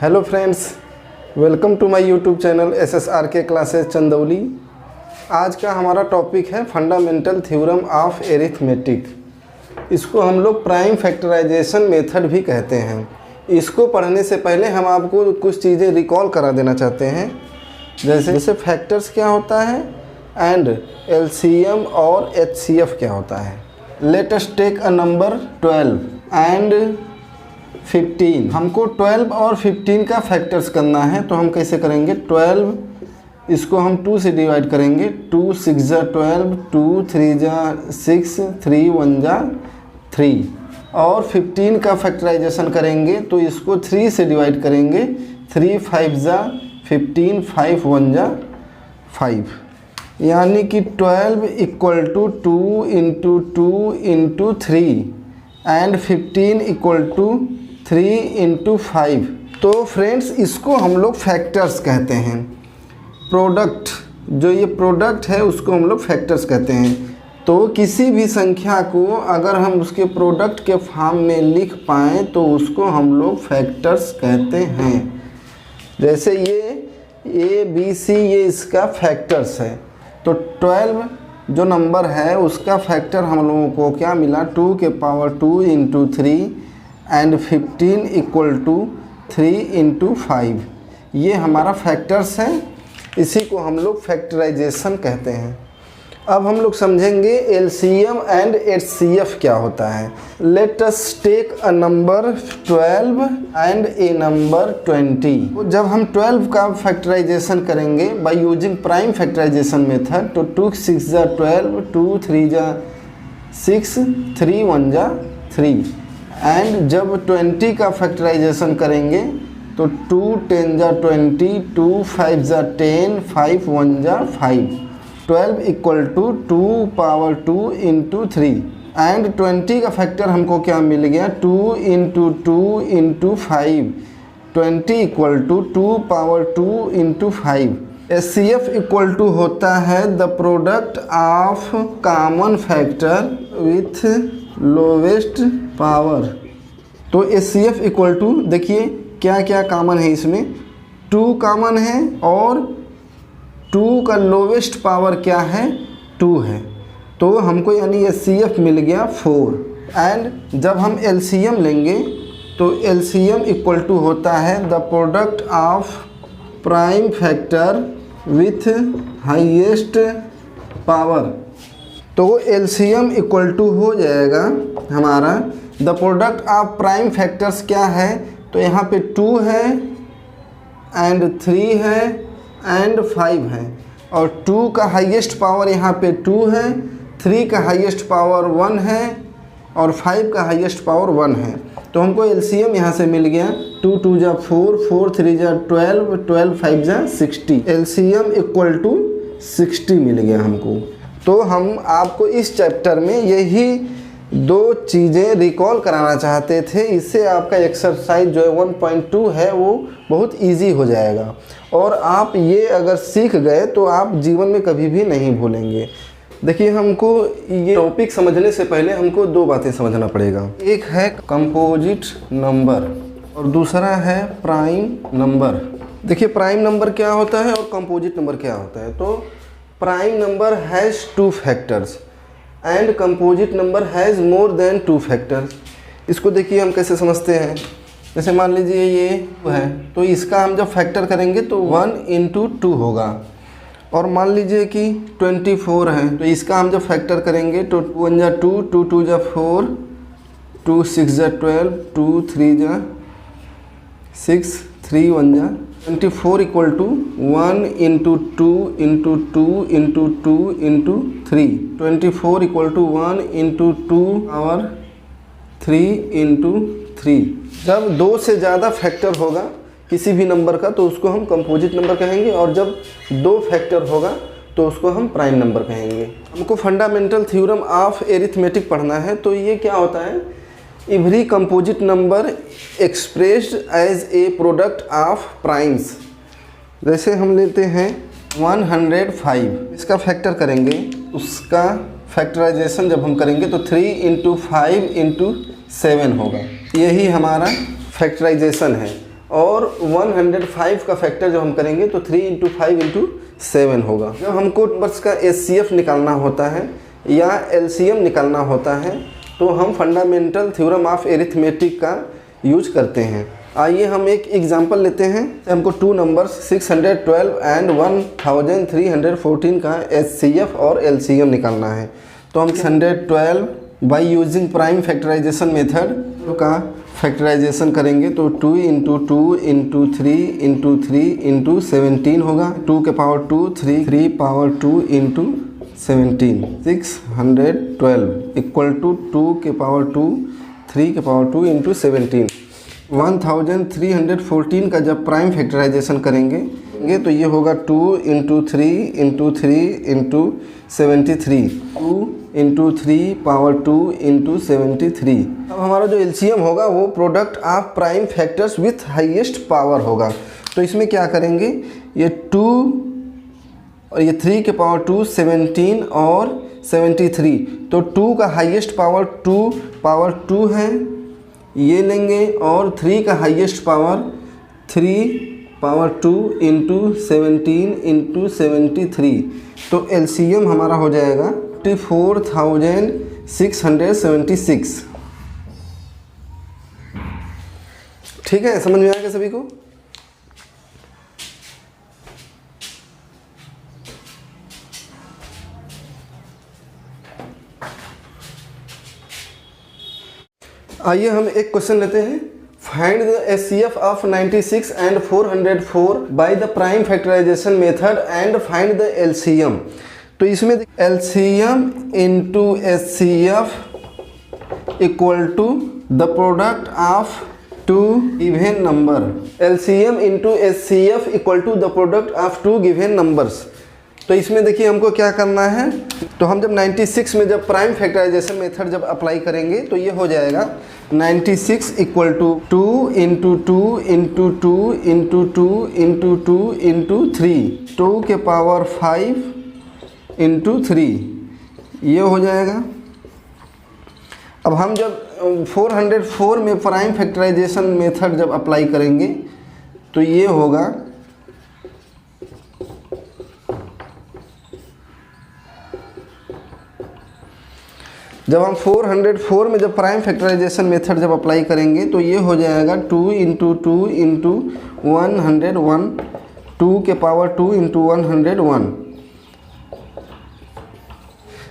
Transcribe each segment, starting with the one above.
Hello friends, welcome to my YouTube channel SSRK classes Chandauli. आज का हमारा टॉपिक है फंडामेंटल थ्योरम ऑफ एरिथमेटिक। इसको हम लोग प्राइम फैक्टराइजेशन मेथड भी कहते हैं। इसको पढ़ने से पहले हम आपको कुछ चीज़ें रिकॉल करा देना चाहते हैं, जैसे फैक्टर्स क्या होता है एंड LCM और HCF क्या होता है। Let us take a number 12 and 15। हमको 12 और 15 का फैक्टर्स करना है, तो हम कैसे करेंगे? 12 इसको हम 2 से डिवाइड करेंगे। 2 6 जा 12, 2 3 जा 6, 3 1 जा 3। और 15 का फैक्टराइजेशन करेंगे तो इसको 3 से डिवाइड करेंगे। 3 5 जा 15, 5 1 जा 5, यानी कि 12 equal to 2 into 2 into 3 and 15 equal to 3 into 5। तो फ्रेंड्स, इसको हम लोग फैक्टर्स कहते हैं। प्रोडक्ट, जो ये प्रोडक्ट है उसको हम लोग फैक्टर्स कहते हैं। तो किसी भी संख्या को अगर हम उसके प्रोडक्ट के फॉर्म में लिख पाएँ तो उसको हम लोग फैक्टर्स कहते हैं। जैसे ये ABC, ये इसका फैक्टर्स है। तो 12 जो नंबर है उसका फैक्टर हम लोगों को क्या मिला? 2 के power 2 into 3 and 15 equal to 3 into 5। ये हमारा फैक्टर्स है, इसी को हम लोग फैक्टराइजेशन कहते हैं। अब हम लोग समझेंगे LCM एंड HCF क्या होता है। Let us take a number 12 and a number 20। जब हम 12 का फैक्टराइजेशन करेंगे by using prime factorization method, तो 2 6 जा 12, 2 3 जा 6, 3 1 जा 3। एंड जब 20 का फैक्टराइजेशन करेंगे तो 2 10 जा 20, 2 5 जा 10, 5 1 जा 5। 12 equal to 2 power 2 into 3 and 20 का फैक्टर हमको क्या मिल गया? 2 into 2 into 5। 20 equal to 2 power 2 into 5। HCF equal to होता है the product of common factor with lowest power. तो HCF इक्वल टू, देखिए क्या क्या कॉमन है इसमें। 2 कॉमन है और 2 का लोवेस्ट पावर क्या है? 2 है। तो हमको यानी HCF मिल गया 4। एंड जब हम LCM लेंगे तो LCM इक्वल टू होता है the product of prime factor with highest power. तो LCM इक्वल टू हो जाएगा हमारा the product of prime factors क्या है? तो यहाँ पे 2 है एंड 3 है एंड 5 है। और 2 का हाईएस्ट पावर यहाँ पे 2 है, 3 का हाईएस्ट पावर 1 है और 5 का हाईएस्ट पावर 1 है। तो हमको LCM यहाँ से मिल गया 2 2 जा 4, 4 3 जा 12, 12 5 जा 60। LCM इक्वल टू 60 मिल गया हमको। तो हम आपको इस चैप्टर में यही 2 चीज़ें रिकॉल कराना चाहते थे। इससे आपका एक्सरसाइज जो है 1.2 है वो बहुत इजी हो जाएगा। और आप ये अगर सीख गए तो आप जीवन में कभी भी नहीं भूलेंगे। देखिए, हमको ये टॉपिक समझने से पहले हमको 2 बातें समझना पड़ेगा। एक है कंपोजिट नंबर और दूसरा है प्राइम नंबर। देखिए, प्राइम नंबर क्या होता है और कंपोजिट नंबर क्या होता है। तो prime number has 2 factors and composite number has more than 2 factors. इसको देखिए हम कैसे समझते हैं। जैसे मान लीजिए ये है, तो इसका हम जब फैक्टर करेंगे तो 1 इंटू 2 होगा। और मान लीजिए कि 24 है, तो इसका हम जब फैक्टर करेंगे तो 1 जा 2, 2 2 जा 4, 2 6 जा 12, 2 3 जा 6, 3 1 जा 24 equal to 1 into 2 into 2 into 2 into 3। 24 equal to 1 into 2 power 3 into 3। जब 2 से ज़्यादा फैक्टर होगा किसी भी नंबर का तो उसको हम कंपोजिट नंबर कहेंगे, और जब 2 फैक्टर होगा तो उसको हम प्राइम नंबर कहेंगे। हमको फंडामेंटल थ्योरम ऑफ एरिथमेटिक पढ़ना है। तो ये क्या होता है? Every composite number expressed as a product of primes. जैसे हम लेते हैं 105, इसका फैक्टर करेंगे, उसका फैक्टराइजेशन जब हम करेंगे तो 3 इंटू 5 इंटू 7 होगा। यही हमारा फैक्टराइजेशन है। और 105 का फैक्टर जब हम करेंगे तो 3 इंटू 5 इंटू 7 होगा। जब हमको नंबर्स का एचसीएफ निकालना होता है या एलसीएम निकालना होता है तो हम फंडामेंटल थ्योरम ऑफ एरिथमेटिक का यूज करते हैं। आइए हम एक एग्जांपल लेते हैं। हमको 2 नंबर्स 612 एंड 1314 का एचसीएफ और एलसीएम निकालना है। तो हम 612 by using prime factorization method का फैक्टराइजेशन करेंगे तो 2 इंटू 2 इंटू 3 इंटू 3 इंटू 17 होगा। 2 के power 2, 3 power 2 into 17, 612 equal to 2 के पावर 2, 3 के पावर 2 इंटू 17। 1314 का जब प्राइम फैक्टराइजेशन करेंगे तो ये होगा 2 into 3 into 3 into 73, 2 into 3 power 2 into 73। अब हमारा जो एलसीएम होगा वो product of prime factors with highest power होगा। तो इसमें क्या करेंगे, ये 2 और ये 3 के पावर 2, 17 और 73। तो 2 का हाईएस्ट पावर 2 है, ये लेंगे, और 3 का highest power 3 power 2 into 17 into 73। तो एलसीएम हमारा हो जाएगा 54,676। ठीक है, समझ में आएगा सभी को। आइए हम एक क्वेश्चन लेते हैं। Find the HCF of 96 and 404 by the prime factorization method and find the LCM. तो इसमें LCM into HCF equal to the product of two given number. LCM into HCF equal to the product of two given numbers. तो इसमें देखिए हमको क्या करना है, तो हम जब 96 में जब प्राइम फैक्टराइजेशन मेथड जब अप्लाई करेंगे तो ये हो जाएगा 96 equal to 2 into 2 into 2 into 2 into 2 into 3, 2 के पावर 5 इंटू 3, ये हो जाएगा। अब हम जब 404 में प्राइम फैक्टराइजेशन मेथड जब अप्लाई करेंगे तो ये होगा जब हम 404 में जब प्राइम फैक्टराइजेशन मेथड जब अप्लाई करेंगे तो ये हो जाएगा 2 इंटू 2 इंटू 101, 2 के पावर 2 इंटू 101।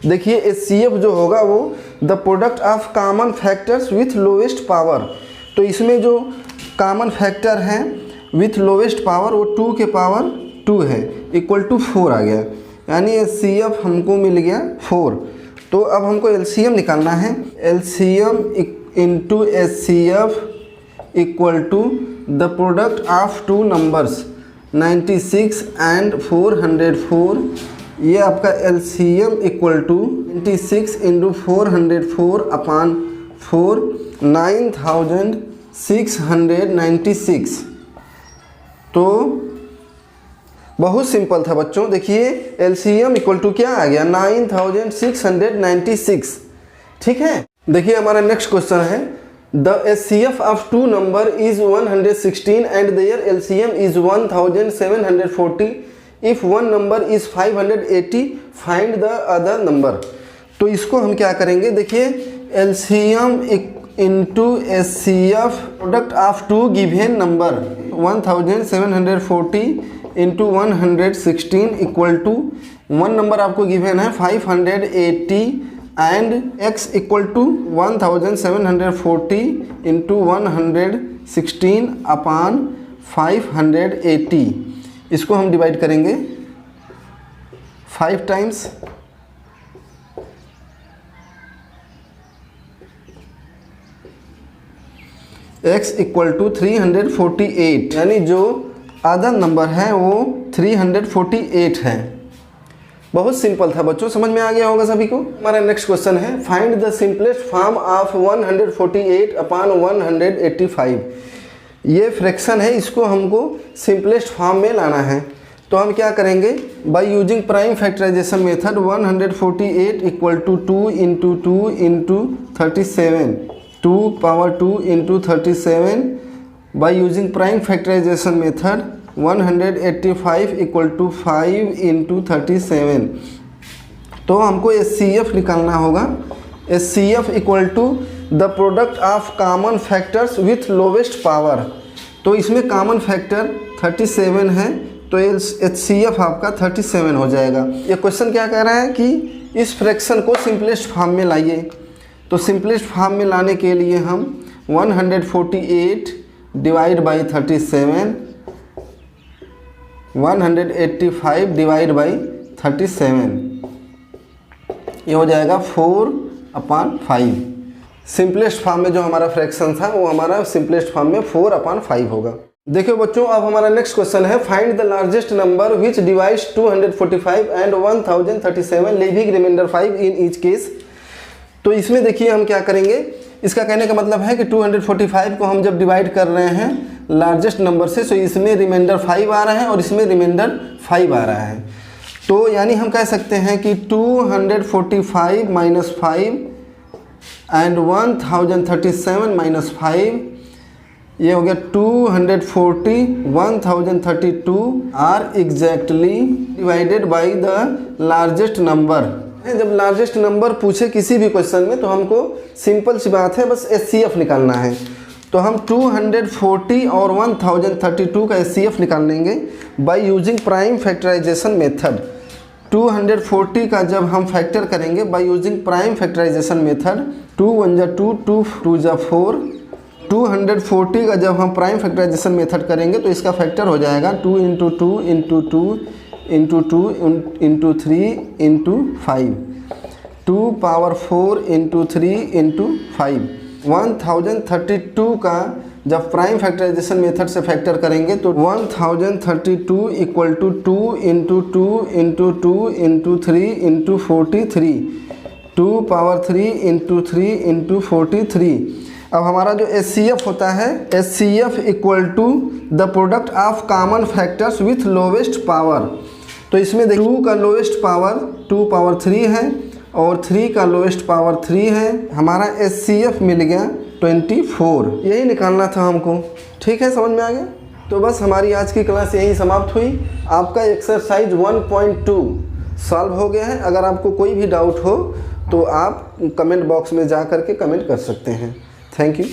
देखिए एचसीएफ जो होगा वो the product of common factors with lowest power. तो इसमें जो कॉमन फैक्टर है विथ लोवेस्ट पावर वो 2 के पावर 2 है, इक्वल टू 4 आ गया, यानी एचसीएफ हमको मिल गया 4। तो अब हमको एलसीएम निकालना है। LCM into HCF equal to the product of two numbers 96 and 404। ये आपका LCM equal to 96 into 404 upon 4, 9696। तो बहुत सिंपल था बच्चों। देखिए एलसीएम इक्वल टू क्या आ गया, 9696। ठीक है, देखिए हमारा नेक्स्ट क्वेश्चन है the HCF of two number is 116 and their LCM is 1740। If one number is 580 find the other number. तो इसको हम क्या करेंगे, देखिए LCM into HCF product of two given number 1740 into 116 equal to one number आपको गिवन है 580 and x equal to 1740 into 116 upon 580। इसको हम डिवाइड करेंगे 5 टाइम्स। x इक्वल टू 348, यानी जो अदर नंबर है वो 348 है। बहुत सिंपल था बच्चों, समझ में आ गया होगा सभी को। हमारा नेक्स्ट क्वेश्चन है find the simplest form of 148 upon 185। ये फ्रैक्शन है, इसको हमको सिंपलेस्ट फॉर्म में लाना है। तो हम क्या करेंगे, by using prime factorization method 148 equal to 2 into 2 into 37, 2 power 2 into 37 by using prime factorization method 185 equal to 5 into 37। तो हमको HCF निकालना होगा। HCF equal to the product of common factors with lowest power. तो इसमें common factor 37 है, तो HCF आपका 37 हो जाएगा। ये क्वेश्चन क्या कह रहा है कि इस फ्रैक्शन को सिंपलेस्ट फॉर्म में लाइए। तो सिंपलेस्ट फॉर्म में लाने के लिए हम 148 डिवाइड बाई 37, 185 डिवाइड बाई 37, ये हो जाएगा 4/5। सिंपलेस्ट फॉर्म में जो हमारा फ्रैक्शन था वो हमारा सिंपलेस्ट फॉर्म में 4/5 होगा। देखिए बच्चों, अब हमारा नेक्स्ट क्वेश्चन है find the largest number which divides 245 and 1037 leaving remainder 5 in each case. तो इसमें देखिए हम क्या करेंगे, इसका कहने का मतलब है कि 245 को हम जब डिवाइड कर रहे हैं लार्जेस्ट नंबर से, तो इसमें रिमाइंडर 5 आ रहा है और इसमें रिमाइंडर 5 आ रहा है। तो यानी हम कह सकते हैं कि 245 माइनस 5 एंड 1037 माइनस 5, ये हो गया 240, 1032 are exactly divided by the largest number. जब लार्जेस्ट नंबर पूछे किसी भी क्वेश्चन में तो हमको सिंपल सी बात है, बस HCF निकालना है। तो हम 240 और 1032 का HCF निकाल लेंगे by using prime factorization method. 240 का जब हम फैक्टर करेंगे by using prime factorization method, 2 1 जा 2, 2 2 जा 4। 240 का जब हम प्राइम फैक्टराइजेशन मेथड करेंगे तो इसका फैक्टर हो जाएगा 2 into 2 into 2 into 2 into 3 into 5, 2 power 4 into 3 into 5। 1032 का जब प्राइम फैक्टराइजेशन मेथड से फैक्टर करेंगे तो 1032 equal to 2 into 2 into 2 into 3 into 43, 2 power 3 into 3 into 43। अब हमारा जो HCF होता है, HCF equal to the product of common factors with lowest power. तो इसमें देखिए 2 का लोवेस्ट पावर 2 पावर 3 है और 3 का लोवेस्ट पावर 3 है। हमारा HCF मिल गया 24। यही निकालना था हमको। ठीक है, समझ में आ गया। तो बस हमारी आज की क्लास यही समाप्त हुई। आपका एक्सरसाइज 1.2 सॉल्व हो गया है। अगर आपको कोई भी डाउट हो तो आप कमेंट बॉक्स में जा कर के कमेंट कर सकते हैं। Thank you.